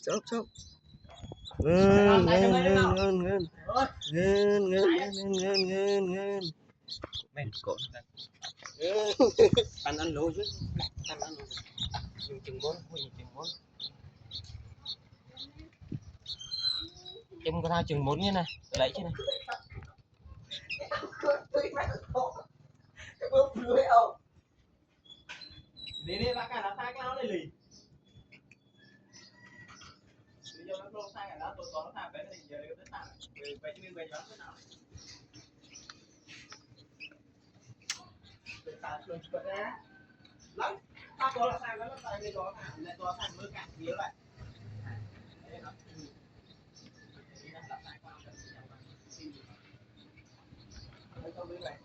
chốc ngân ngân ngân ngân ngân ngân ngân ngân ngân men cồn ăn ăn lố chứ ăn ăn chừng bốn chừng có thao chừng bốn như này lấy chứ này đi bác cả nó thay cái áo này lì bây giờ nó không thay cái đó tôi có nó thay bé này giờ nó thay về chứ về cho nó nào ta luôn chuẩn ra lắm ta có là thay nó thay cái đó này to thay mới cạn phía vậy không biết này